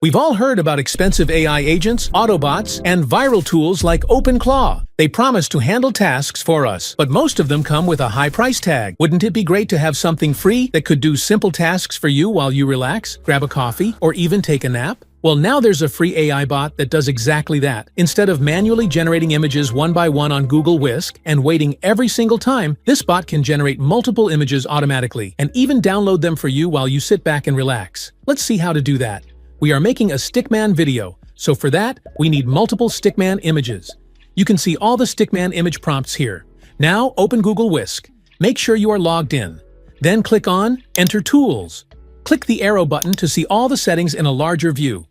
We've all heard about expensive AI agents, Autobots, and viral tools like OpenClaw. They promise to handle tasks for us, but most of them come with a high price tag. Wouldn't it be great to have something free that could do simple tasks for you while you relax, grab a coffee, or even take a nap? Well, now there's a free AI bot that does exactly that. Instead of manually generating images one by one on Google Whisk and waiting every single time, this bot can generate multiple images automatically and even download them for you while you sit back and relax. Let's see how to do that. We are making a Stickman video, so for that, we need multiple Stickman images. You can see all the Stickman image prompts here. Now, open Google Whisk. Make sure you are logged in. Then click on Enter Tools. Click the arrow button to see all the settings in a larger view.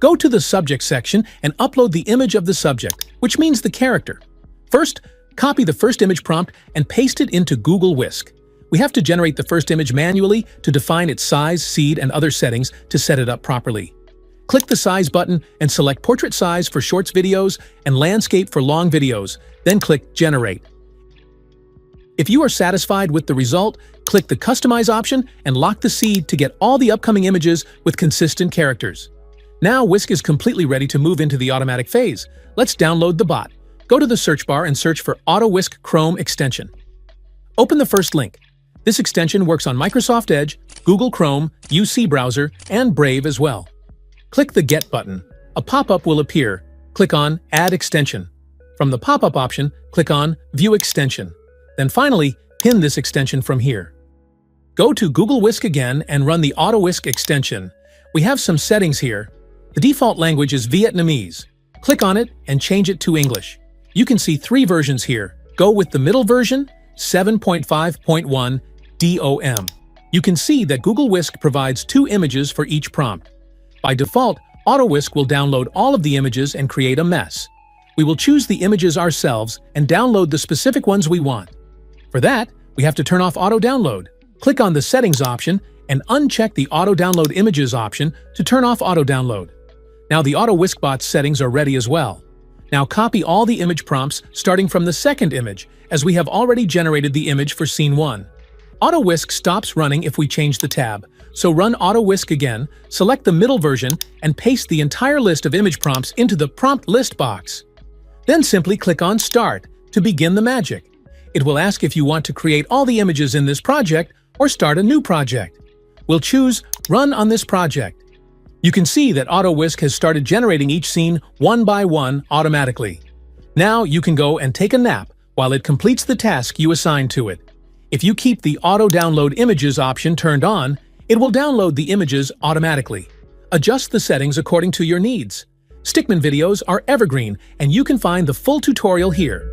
Go to the Subject section and upload the image of the subject, which means the character. First, copy the first image prompt and paste it into Google Whisk. We have to generate the first image manually to define its size, seed, and other settings to set it up properly. Click the Size button and select Portrait Size for shorts videos and Landscape for long videos, then click Generate. If you are satisfied with the result, click the Customize option and lock the seed to get all the upcoming images with consistent characters. Now Whisk is completely ready to move into the automatic phase. Let's download the bot. Go to the search bar and search for Auto Whisk Chrome extension. Open the first link. This extension works on Microsoft Edge, Google Chrome, UC Browser, and Brave as well. Click the Get button. A pop-up will appear. Click on Add Extension. From the pop-up option, click on View Extension. Then finally, pin this extension from here. Go to Google Whisk again and run the Auto Whisk extension. We have some settings here. The default language is Vietnamese. Click on it and change it to English. You can see 3 versions here. Go with the middle version, 7.5.1 DOM. You can see that Google Whisk provides 2 images for each prompt. By default, Auto Whisk will download all of the images and create a mess. We will choose the images ourselves and download the specific ones we want. For that, we have to turn off Auto Download. Click on the Settings option and uncheck the Auto Download Images option to turn off Auto Download. Now the Auto Whisk bot's settings are ready as well. Now copy all the image prompts starting from the second image, as we have already generated the image for scene 1. Auto Whisk stops running if we change the tab, so run Auto Whisk again, select the middle version, and paste the entire list of image prompts into the Prompt List box. Then simply click on Start to begin the magic. It will ask if you want to create all the images in this project or start a new project. We'll choose Run on this project. You can see that Auto Whisk has started generating each scene one by one automatically. Now you can go and take a nap while it completes the task you assigned to it. If you keep the Auto Download Images option turned on, it will download the images automatically. Adjust the settings according to your needs. Stickman videos are evergreen, and you can find the full tutorial here.